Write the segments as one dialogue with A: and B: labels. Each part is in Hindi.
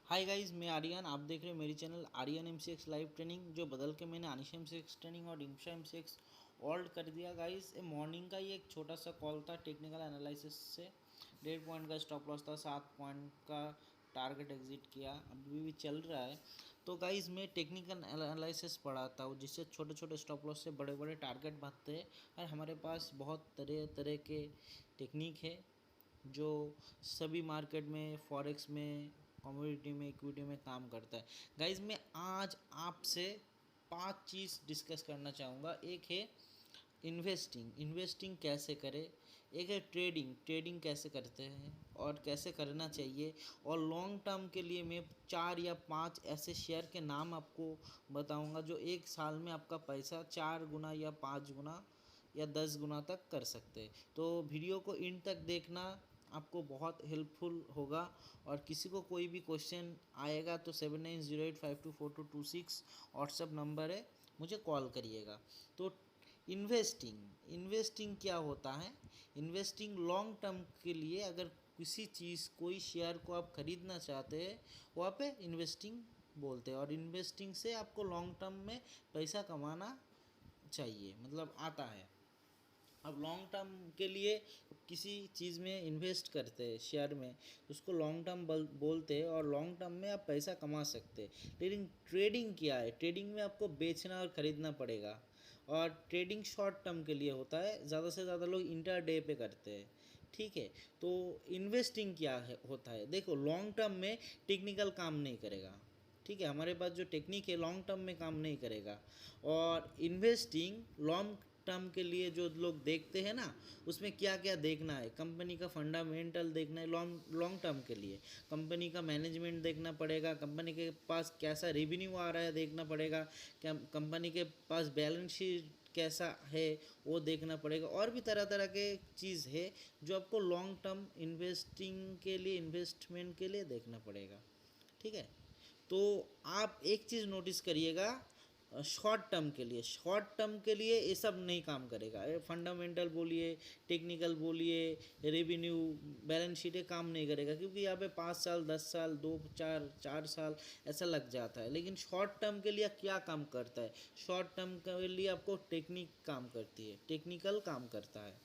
A: हाय गाइस, मैं आर्यन। आप देख रहे हो मेरी channel Aryan MCX live training, जो बदल के मैंने अनिशा MCX ट्रेनिंग और इंशा MCX ऑल्ड कर दिया। गाइस ये मॉर्निंग का ही एक छोटा सा कॉल था टेक्निकल एनालिसिस से। 1.5 पॉइंट का स्टॉप लॉस था, 7 पॉइंट का टारगेट एग्जिट किया, अभी भी चल रहा है। तो गाइस मैं टेक्निकल एनालिसिस पढ़ाता हूँ, जिससे छोटे छोटे स्टॉप लॉस से बड़े बड़े टारगेट बनते हैं। और हमारे पास बहुत तरह तरह के टेक्निक है जो सभी मार्केट में, फॉरेक्स में, कमोडिटी में, इक्विटी में काम करता है। गाइज मैं आज आपसे 5 चीज़ डिस्कस करना चाहूँगा। एक है इन्वेस्टिंग, इन्वेस्टिंग कैसे करें। एक है ट्रेडिंग, ट्रेडिंग कैसे करते हैं और कैसे करना चाहिए। और लॉन्ग टर्म के लिए मैं 4 या 5 ऐसे शेयर के नाम आपको बताऊंगा जो एक साल में आपका पैसा 4 गुना या 5 गुना या 10 गुना तक कर सकते हैं। तो वीडियो को इन तक देखना, आपको बहुत हेल्पफुल होगा। और किसी को कोई भी क्वेश्चन आएगा तो 7908524226 व्हाट्सअप नंबर है, मुझे कॉल करिएगा। तो इन्वेस्टिंग, इन्वेस्टिंग क्या होता है। इन्वेस्टिंग लॉन्ग टर्म के लिए, अगर किसी चीज़, कोई शेयर को आप खरीदना चाहते हैं, वहाँ पे इन्वेस्टिंग बोलते हैं। और इन्वेस्टिंग से आपको लॉन्ग टर्म में पैसा कमाना चाहिए, मतलब आता है। अब लॉन्ग टर्म के लिए किसी चीज़ में इन्वेस्ट करते हैं, शेयर में, तो उसको लॉन्ग टर्म बोलते हैं। और लॉन्ग टर्म में आप पैसा कमा सकते हैं। लेकिन ट्रेडिंग क्या है, ट्रेडिंग में आपको बेचना और ख़रीदना पड़ेगा। और ट्रेडिंग शॉर्ट टर्म के लिए होता है, ज़्यादा से ज़्यादा लोग इंटर डे पे करते हैं। ठीक है। तो इन्वेस्टिंग क्या है, होता है, देखो लॉन्ग टर्म में टेक्निकल काम नहीं करेगा। ठीक है, हमारे पास जो टेक्निक है लॉन्ग टर्म में काम नहीं करेगा। और इन्वेस्टिंग लॉन्ग टर्म के लिए जो लोग देखते हैं ना, उसमें क्या क्या देखना है। कंपनी का फंडामेंटल देखना है लॉन्ग लॉन्ग टर्म के लिए। कंपनी का मैनेजमेंट देखना पड़ेगा, कंपनी के पास कैसा रेवेन्यू आ रहा है देखना पड़ेगा, क्या कंपनी के पास बैलेंस शीट कैसा है वो देखना पड़ेगा। और भी तरह तरह के चीज़ है जो आपको लॉन्ग टर्म इन्वेस्टिंग के लिए, इन्वेस्टमेंट के लिए देखना पड़ेगा। ठीक है। तो आप एक चीज़ नोटिस करिएगा, शॉर्ट टर्म के लिए, शॉर्ट टर्म के लिए ये सब नहीं काम करेगा। फंडामेंटल बोलिए, टेक्निकल बोलिए, रेवेन्यू, बैलेंस शीट, ये काम नहीं करेगा, क्योंकि यहाँ पे 5 साल, 10 साल, 2 4 4 साल ऐसा लग जाता है। लेकिन शॉर्ट टर्म के लिए क्या काम करता है, शॉर्ट टर्म के लिए आपको टेक्निक काम करती है, टेक्निकल काम करता है।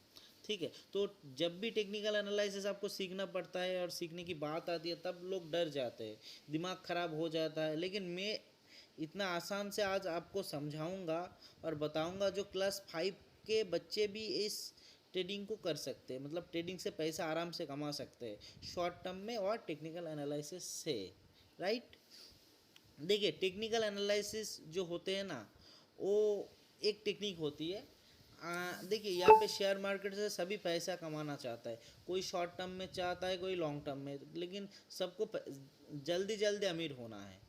A: ठीक है। तो जब भी टेक्निकल एनालिसिस आपको सीखना पड़ता है और सीखने की बात आती है, तब लोग डर जाते हैं, दिमाग ख़राब हो जाता है। लेकिन मैं इतना आसान से आज आपको समझाऊंगा और बताऊंगा जो क्लास 5 के बच्चे भी इस ट्रेडिंग को कर सकते हैं, मतलब ट्रेडिंग से पैसा आराम से कमा सकते हैं शॉर्ट टर्म में और टेक्निकल एनालिसिस से। राइट। देखिए टेक्निकल एनालिसिस जो होते हैं ना, वो एक टेक्निक होती है। देखिए यहाँ पे शेयर मार्केट से सभी पैसा कमाना चाहता है, कोई शॉर्ट टर्म में चाहता है, कोई लॉन्ग टर्म में, लेकिन सबको जल्दी जल्दी अमीर होना है।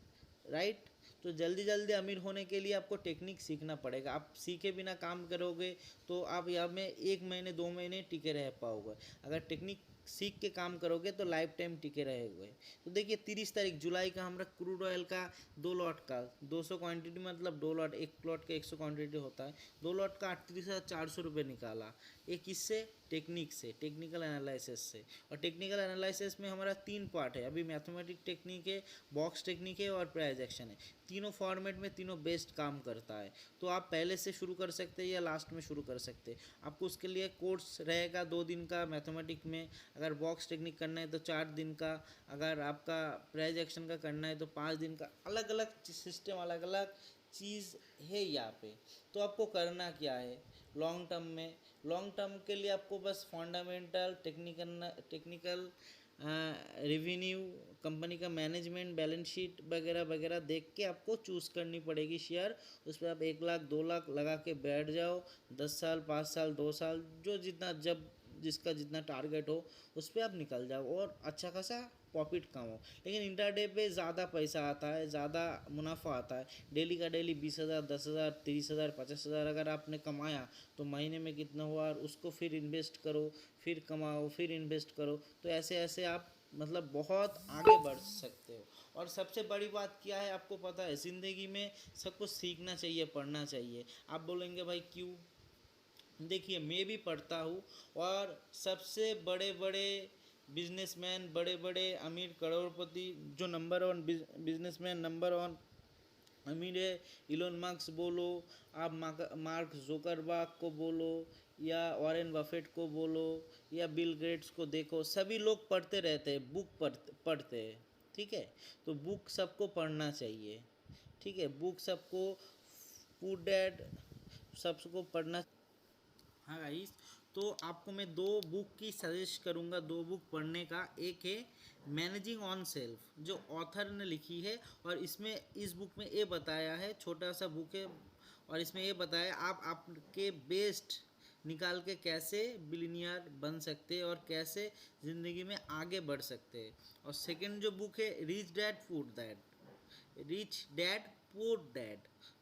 A: राइट। तो जल्दी जल्दी अमीर होने के लिए आपको टेक्निक सीखना पड़ेगा। आप सीखे बिना काम करोगे तो आप यहाँ में 1 महीने 2 महीने टिके रह पाओगे। अगर टेक्निक सीख के काम करोगे तो लाइफ टाइम टिके रहेंगे। तो देखिए 30 तारीख जुलाई का हमारा क्रूड ऑयल का 2 लॉट का 200 क्वांटिटी, मतलब 2 लॉट, एक लॉट का 100 क्वांटिटी होता है, 2 लॉट का 38,400 रुपये निकाला। ये किससे, टेक्निक से, टेक्निकल एनालिसिस से। और टेक्निकल एनालिसिस में हमारा 3 पार्ट है, अभी मैथमेटिक टेक्निक है, बॉक्स टेक्निक है और प्राइस एक्शन है। तीनों फॉर्मेट में तीनों बेस्ट काम करता है। तो आप पहले से शुरू कर सकते हैं या लास्ट में शुरू कर सकते हैं। आपको उसके लिए कोर्स रहेगा 2 दिन का मैथमेटिक में, अगर बॉक्स टेक्निक करना है तो 4 दिन का, अगर आपका प्राइस एक्शन का करना है तो 5 दिन का। अलग अलग सिस्टम, अलग अलग चीज़ है यहाँ पे। तो आपको करना क्या है लॉन्ग टर्म में, लॉन्ग टर्म के लिए आपको बस fundamental, technical technical revenue, company का मैनेजमेंट, बैलेंस शीट वगैरह वगैरह देख के आपको चूज़ करनी पड़ेगी शेयर। उस पर आप 1 लाख 2 लाख लगा के बैठ जाओ, 10 साल, 5 साल, 2 साल, जो जितना, जब जिसका जितना टारगेट हो उस पर आप निकल जाओ और अच्छा खासा प्रॉफिट कमाओ। लेकिन इंटरडे पे ज़्यादा पैसा आता है, ज़्यादा मुनाफा आता है। डेली का डेली 20,000, 10,000, 30,000, 50,000 अगर आपने कमाया तो महीने में कितना हुआ, और उसको फिर इन्वेस्ट करो, फिर कमाओ, फिर इन्वेस्ट करो। तो ऐसे ऐसे आप मतलब बहुत आगे बढ़ सकते हो। और सबसे बड़ी बात क्या है आपको पता है, ज़िंदगी में सब कुछ सीखना चाहिए, पढ़ना चाहिए। आप बोलेंगे भाई क्यों, देखिए मैं भी पढ़ता हूँ और सबसे बड़े बड़े बिजनेसमैन, बड़े बड़े अमीर करोड़पति, जो number one businessman, number one अमीर है, इलोन मस्क बोलो, आप मार्क जुकरबर्ग को बोलो, या वॉरेन बफेट को बोलो, या बिल गेट्स को देखो, सभी लोग पढ़ते रहते हैं, बुक पढ़ते हैं। ठीक है, तो बुक सबको पढ़ना चाहिए। ठीक है, बुक सबको, फूड डैड सबको पढ़ना। हाँ गाइस, तो आपको मैं दो बुक की सजेस्ट करूँगा, दो बुक पढ़ने का। एक है मैनेजिंग ऑन सेल्फ, जो ऑथर ने लिखी है, और इसमें इस बुक में ये बताया है, छोटा सा बुक है, और इसमें ये बताया आप आपके बेस्ट निकाल के कैसे बिलियनियर बन सकते हैं और कैसे ज़िंदगी में आगे बढ़ सकते हैं। और सेकंड जो बुक है, रिच डैड पुअर डैड,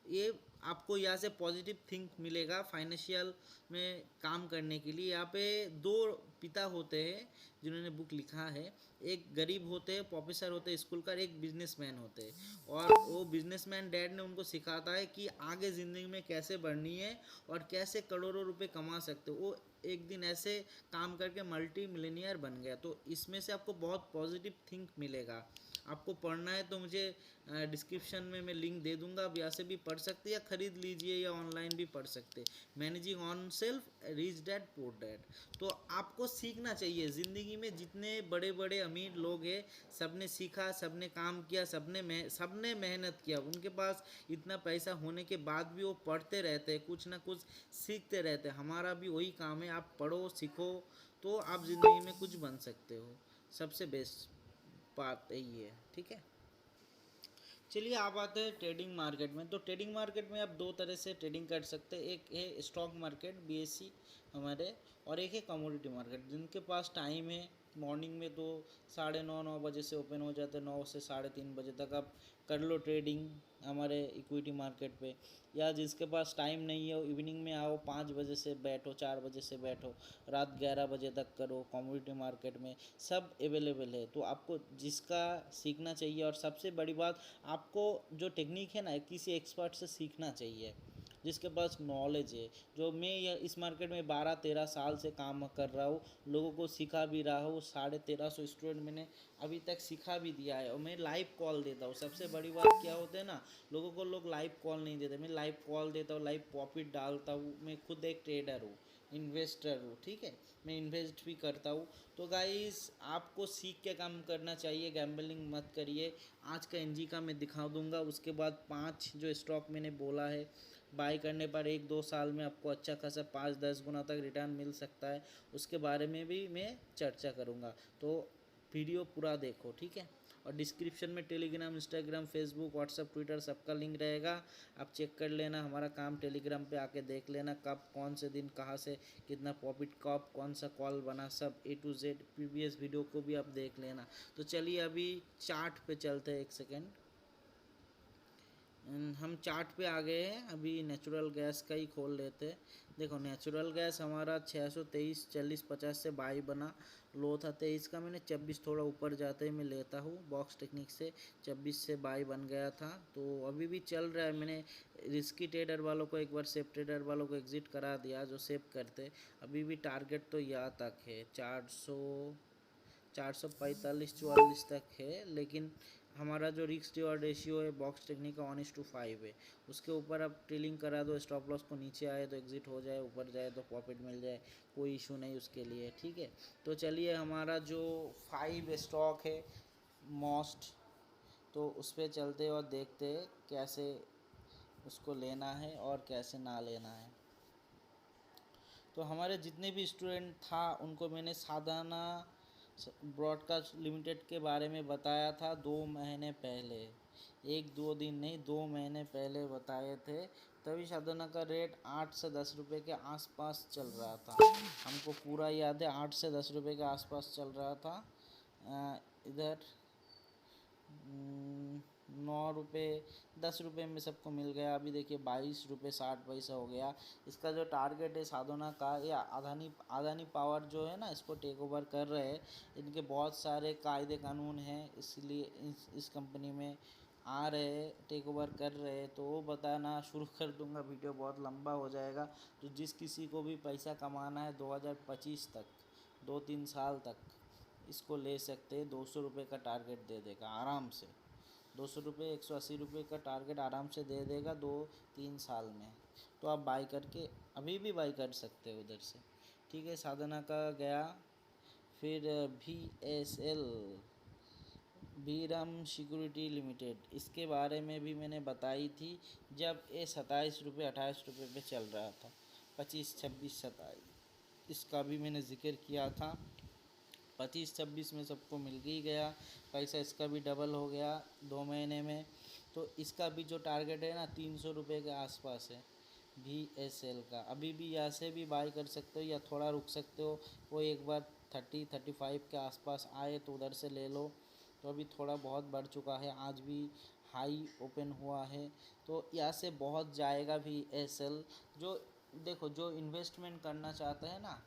A: ये आपको यहाँ से पॉजिटिव थिंक मिलेगा फाइनेंशियल में काम करने के लिए। यहाँ पे दो पिता होते हैं जिन्होंने बुक लिखा है, एक गरीब होते हैं, प्रोफेसर होते हैं स्कूल का, एक बिजनेसमैन होते हैं, और वो बिजनेसमैन डैड ने उनको सिखाता है कि आगे ज़िंदगी में कैसे बढ़नी है और कैसे करोड़ों रुपए कमा सकते हो। वो एक दिन ऐसे काम करके मल्टी मिलेनियर बन गया। तो इसमें से आपको बहुत पॉजिटिव थिंक मिलेगा। आपको पढ़ना है तो मुझे डिस्क्रिप्शन में मैं लिंक दे दूंगा, आप यहाँ से भी पढ़ सकते हैं या ख़रीद लीजिए, या ऑनलाइन भी पढ़ सकते हैं। Managing on self, rich dad poor dad. तो आपको सीखना चाहिए ज़िंदगी में, जितने बड़े बड़े अमीर लोग हैं सब ने सीखा, सब ने काम किया, सब ने मेहनत किया, उनके पास इतना पैसा होने के बाद भी वो पढ़ते रहते हैं, कुछ ना कुछ सीखते रहते हैं। हमारा भी वही काम है, आप पढ़ो सीखो तो आप ज़िंदगी में कुछ बन सकते हो। सबसे बेस्ट बात यही है। ठीक है, चलिए आप आते हैं ट्रेडिंग मार्केट में। तो ट्रेडिंग मार्केट में आप दो तरह से ट्रेडिंग कर सकते हैं, एक है स्टॉक मार्केट बीएससी हमारे, और एक है कमोडिटी मार्केट। जिनके पास टाइम है, मॉर्निंग में तो 9:30 9 बजे से ओपन हो जाते हैं, 9 से 3:30 बजे तक आप कर लो ट्रेडिंग हमारे इक्विटी मार्केट पे। या जिसके पास टाइम नहीं है, इवनिंग में आओ, 5 बजे से बैठो, 4 बजे से बैठो, रात 11 बजे तक करो। कमोडिटी मार्केट में सब अवेलेबल है, तो आपको जिसका सीखना चाहिए। और सबसे बड़ी बात, आपको जो टेक्निक है ना, किसी एक्सपर्ट से सीखना चाहिए जिसके पास नॉलेज है। जो मैं इस मार्केट में 12 13 साल से काम कर रहा हूँ, लोगों को सिखा भी रहा हूँ, 1350 स्टूडेंट मैंने अभी तक सिखा भी दिया है, और मैं लाइव कॉल देता हूँ। सबसे बड़ी बात क्या होता है ना, लोगों को लोग लाइव कॉल नहीं देते, मैं लाइव कॉल देता हूँ, लाइव प्रॉफिट डालता हूँ। मैं खुद एक ट्रेडर हूँ, इन्वेस्टर हूँ। ठीक है, मैं इन्वेस्ट भी करता हूँ। तो गाइस, आपको सीख के काम करना चाहिए, गैम्बलिंग मत करिए। आज का एनजी का मैं दिखा दूंगा, उसके बाद 5 जो स्टॉक मैंने बोला है, बाई करने पर 1 2 साल में आपको अच्छा खासा 5 10 गुना तक रिटर्न मिल सकता है, उसके बारे में भी मैं चर्चा करूँगा। तो वीडियो पूरा देखो, ठीक है। और डिस्क्रिप्शन में Telegram, Instagram, Facebook, WhatsApp, Twitter सबका लिंक रहेगा, आप चेक कर लेना। हमारा काम टेलीग्राम पे आके देख लेना, कब कौन से दिन कहाँ से कितना प्रॉफिट, कब कौन सा कॉल बना, सब A to Z previous video को भी आप देख लेना। तो चलिए अभी चार्ट पे चलते हैं, एक सेकेंड। हम चार्ट पे आ गए हैं, अभी नेचुरल गैस का ही खोल लेते हैं। देखो नेचुरल गैस हमारा 623 40 50 से बाई बना, लो था 23 का, मैंने 26 थोड़ा ऊपर जाते ही मैं लेता हूँ बॉक्स टेक्निक से, 26 से बाई बन गया था। तो अभी भी चल रहा है। मैंने रिस्की ट्रेडर वालों को एक बार, सेफ ट्रेडर वालों को एग्जिट करा दिया जो सेव करते। अभी भी टारगेट तो यहाँ तक है, 445 44 तक है, लेकिन हमारा जो रिस्क रिवॉर्ड रेशियो है बॉक्स टेक्निक का 1:5 है। उसके ऊपर आप ट्रेलिंग करा दो, स्टॉप लॉस को नीचे आए तो एग्जिट हो जाए, ऊपर जाए तो प्रॉफिट मिल जाए, कोई इशू नहीं उसके लिए। ठीक है, तो चलिए हमारा जो 5 स्टॉक है मोस्ट, तो उस पर चलते हैं और देखते हैं कैसे उसको लेना है और कैसे ना लेना है। तो हमारे जितने भी स्टूडेंट था उनको मैंने साधना ब्रॉडकास्ट लिमिटेड के बारे में बताया था 2 महीने पहले, 1 2 दिन नहीं, 2 महीने पहले बताए थे। तभी साधना का रेट 8 से 10 रुपये के आसपास चल रहा था, हमको पूरा याद है, 8 से 10 रुपये के आसपास चल रहा था। इधर 9 रुपये 10 रुपये में सबको मिल गया। अभी देखिए 22 रुपये 60 पैसा हो गया। इसका जो टारगेट है साधना का, या अदानी पावर जो है ना, इसको टेक ओवर कर रहे हैं। इनके बहुत सारे कायदे कानून हैं, इसलिए इस कंपनी में आ रहे, टेक ओवर कर रहे। तो वो बताना शुरू कर दूंगा, वीडियो बहुत लंबा हो जाएगा। तो जिस किसी को भी पैसा कमाना है 2025 तक, 2 3 साल तक, इसको ले सकते हैं। 200 रुपये का टारगेट दे देगा आराम से। 200 रुपये 180 रुपये का टारगेट आराम से दे देगा 2-3 साल में। तो आप बाई करके अभी भी बाई कर सकते हो उधर से। ठीक है, साधना का गया। फिर VSL, वीरम सिक्योरिटी लिमिटेड, इसके बारे में भी मैंने बताई थी जब ये 27 रुपये 28 रुपये पे चल रहा था। 25, 26, 27 इसका भी मैंने ज़िक्र किया था। 25, 26 में सबको मिल ही गया पैसा। इसका भी डबल हो गया 2 महीने में। तो इसका भी जो टारगेट है ना 300 रुपये के आसपास है VSL का। अभी भी यहाँ से भी बाई कर सकते हो या थोड़ा रुक सकते हो। वो एक बार 30-35 के आसपास आए तो उधर से ले लो। तो अभी थोड़ा बहुत बढ़ चुका है, आज भी हाई ओपन हुआ है। तो यहाँ से बहुत जाएगा VSL। जो देखो, जो इन्वेस्टमेंट करना चाहते हैं ना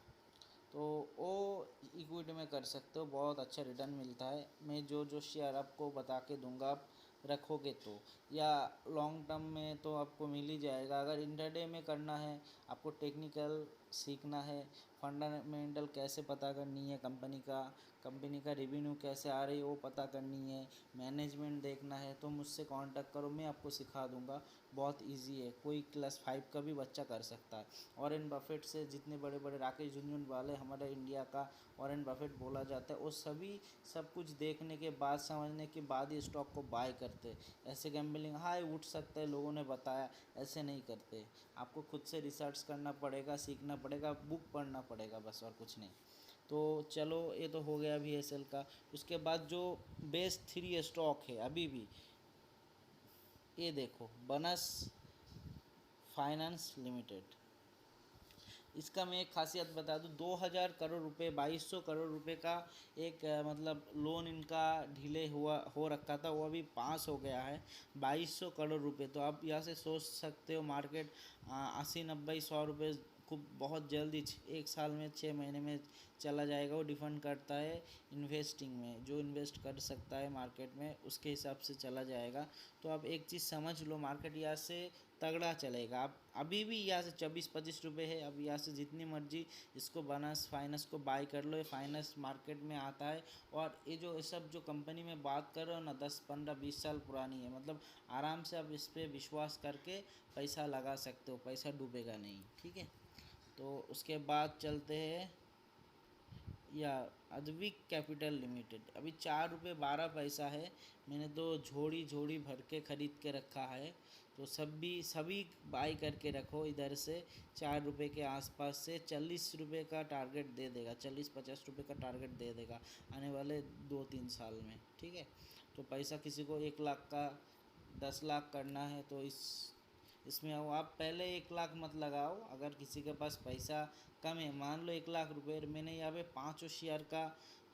A: तो वो इक्विटी में कर सकते हो, बहुत अच्छा रिटर्न मिलता है। मैं जो जो शेयर आपको बता के दूंगा, आप रखोगे तो, या लॉन्ग टर्म में तो आपको मिल ही जाएगा। अगर इंटरडे में करना है, आपको टेक्निकल सीखना है, फंडामेंटल कैसे पता करनी है कंपनी का रेवेन्यू कैसे आ रही है वो पता करनी है, मैनेजमेंट देखना है, तो मुझसे कांटेक्ट करो, मैं आपको सिखा दूंगा। बहुत इजी है, कोई क्लास 5 का भी बच्चा कर सकता है। वॉरेन बफेट से जितने बड़े बड़े राकेश झुनझुनवाला हमारे इंडिया का वॉरेन बफेट बोला जाता है, वो सभी सब कुछ देखने के बाद, समझने के बाद ही स्टॉक को बाय करते। ऐसे गैम्बलिंग हाई उठ सकता है, लोगों ने बताया, ऐसे नहीं करते। आपको खुद से रिसर्च करना पड़ेगा, सीखना पड़ेगा, बुक पढ़ना पड़ेगा, बस और कुछ नहीं। तो चलो, ये तो हो गया VSL का। उसके बाद जो बेस्ट 3 स्टॉक है अभी भी, ये देखो, बनस फाइनेंस लिमिटेड। इसका मैं एक खासियत बता दूं, 2000 करोड़ रुपए, 2200 करोड़ रुपए का एक मतलब लोन इनका ढीले हो रखा था, वो अभी पास हो गया है 2200 करोड़ रुपए। तो आप यहाँ से सोच सकते हो मार्केट 80, 90, 100 रुपये खूब बहुत जल्दी 1 साल में 6 महीने में चला जाएगा। वो डिपेंड करता है इन्वेस्टिंग में, जो इन्वेस्ट कर सकता है मार्केट में उसके हिसाब से चला जाएगा। तो आप एक चीज़ समझ लो, मार्केट यहाँ से तगड़ा चलेगा। आप अभी भी यहाँ से 24-25 रुपये है, अब यहाँ से जितनी मर्जी इसको बनस फाइनेंस को बाय कर लो। ये फाइनेंस मार्केट में आता है। और ये जो सब जो कंपनी में बात कर रहे हो ना, 10, 15, 20 साल पुरानी है। मतलब आराम से आप इस पर विश्वास करके पैसा लगा सकते हो, पैसा डूबेगा नहीं। ठीक है, तो उसके बाद चलते हैं या अद्विक कैपिटल लिमिटेड। अभी 4 रुपये 12 पैसा है। मैंने तो झोड़ी झोड़ी भर के ख़रीद के रखा है। तो सभी बाई करके रखो इधर से। 4 रुपये के आसपास से 40 रुपये का टारगेट दे देगा, 40-50 रुपये का टारगेट दे देगा आने वाले 2-3 साल में। ठीक है, तो पैसा किसी को 1 लाख का 10 लाख करना है तो इसमें आओ। आप पहले 1 लाख मत लगाओ। अगर किसी के पास पैसा कम है, मान लो 1 लाख रुपये, मैंने यहाँ पे 5 शेयर का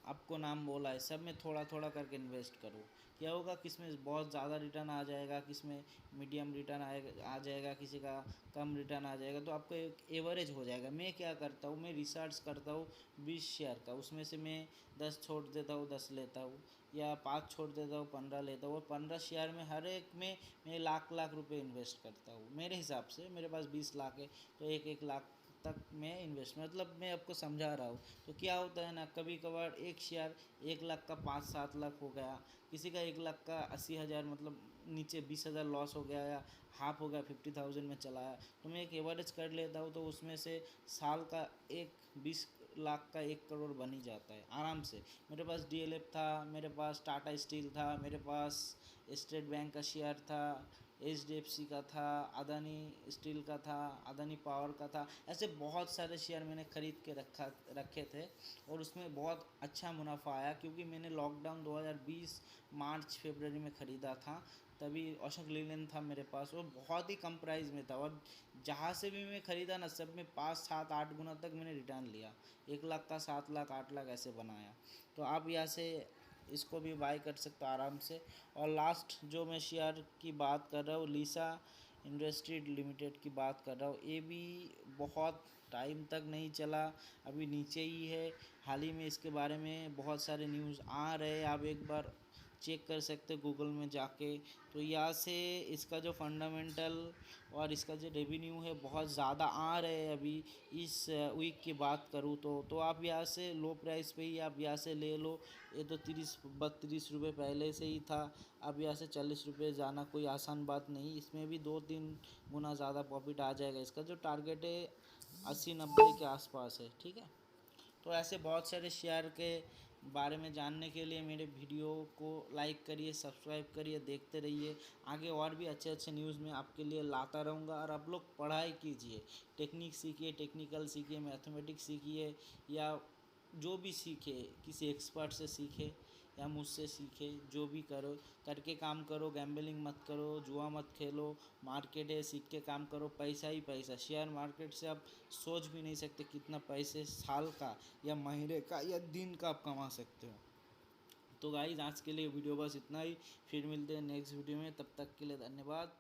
A: आपको नाम बोला है, सब में थोड़ा थोड़ा करके इन्वेस्ट करो। क्या होगा, किस में बहुत ज़्यादा रिटर्न आ जाएगा, किस में मीडियम रिटर्न आ जाएगा, किसी का कम रिटर्न आ जाएगा। तो आपको एक एवरेज हो जाएगा। मैं क्या करता हूँ, मैं रिसर्च करता हूँ 20 शेयर का, उसमें से मैं 10 छोड़ देता हूँ, 10 लेता हूँ, या 5 छोड़ देता हूँ, 15 लेता हूँ। और 15 शेयर में हर एक में मैं लाख लाख रुपए इन्वेस्ट करता हूँ। मेरे हिसाब से मेरे पास 20 लाख है, तो 1-1 लाख तक मैं इन्वेस्ट, मतलब मैं आपको समझा रहा हूँ। तो क्या होता है ना, कभी कभार एक शेयर 1 लाख का 5-7 लाख हो गया, किसी का 1 लाख का 80,000, मतलब नीचे 20,000 लॉस हो गया, या हाफ हो गया 50,000 में चलाया। तो मैं एक एवरेज कर लेता हूँ, तो उसमें से साल का एक 20 लाख का 1 करोड़ बन ही जाता है आराम से। मेरे पास DLF था, मेरे पास टाटा स्टील था, मेरे पास स्टेट बैंक का शेयर था, HDFC का था, अदानी स्टील का था, अदानी पावर का था। ऐसे बहुत सारे शेयर मैंने ख़रीद के रखे थे, और उसमें बहुत अच्छा मुनाफा आया, क्योंकि मैंने लॉकडाउन 2020 मार्च फरवरी में ख़रीदा था। तभी अशोक लीलैंड था मेरे पास, वो बहुत ही कम प्राइस में था। और जहाँ से भी मैं ख़रीदा ना, सब में 5, 7, 8 गुना तक मैंने रिटर्न लिया। 1 लाख का 7 लाख 8 लाख ऐसे बनाया। तो आप यहाँ से इसको भी बाई कर सकते हो आराम से। और लास्ट जो मैं शेयर की बात कर रहा हूँ, लीसा इंडस्ट्रीज लिमिटेड की बात कर रहा हूँ। ये भी बहुत टाइम तक नहीं चला, अभी नीचे ही है। हाल ही में इसके बारे में बहुत सारे न्यूज़ आ रहे हैं। आप एक बार चेक कर सकते हो गूगल में जाके। तो यहाँ से इसका जो फंडामेंटल और इसका जो रेवेन्यू है बहुत ज़्यादा आ रहे हैं अभी इस वीक की बात करूँ तो आप यहाँ से लो प्राइस पे ही आप यहाँ से ले लो। ये तो 30-32 रुपये पहले से ही था, अब यहाँ से 40 रुपये जाना कोई आसान बात नहीं। इसमें भी 2-3 गुना ज़्यादा प्रॉफिट आ जाएगा। इसका जो टारगेट है 80-90 के आसपास है, ठीक है। तो ऐसे बहुत सारे शेयर के बारे में जानने के लिए मेरे वीडियो को लाइक करिए, सब्सक्राइब करिए, देखते रहिए। आगे और भी अच्छे अच्छे न्यूज़ में आपके लिए लाता रहूँगा। और आप लोग पढ़ाई कीजिए, टेक्निक सीखिए, टेक्निकल सीखिए, मैथमेटिक्स सीखिए, या जो भी सीखे किसी एक्सपर्ट से सीखे या मुझसे सीखे। जो भी करो करके काम करो, गैम्बलिंग मत करो, जुआ मत खेलो। मार्केट है, सीख के काम करो, पैसा ही पैसा। शेयर मार्केट से आप सोच भी नहीं सकते कितना पैसे साल का या महीने का या दिन का आप कमा सकते हो। तो गाइस आज के लिए वीडियो बस इतना ही, फिर मिलते हैं नेक्स्ट वीडियो में। तब तक के लिए धन्यवाद।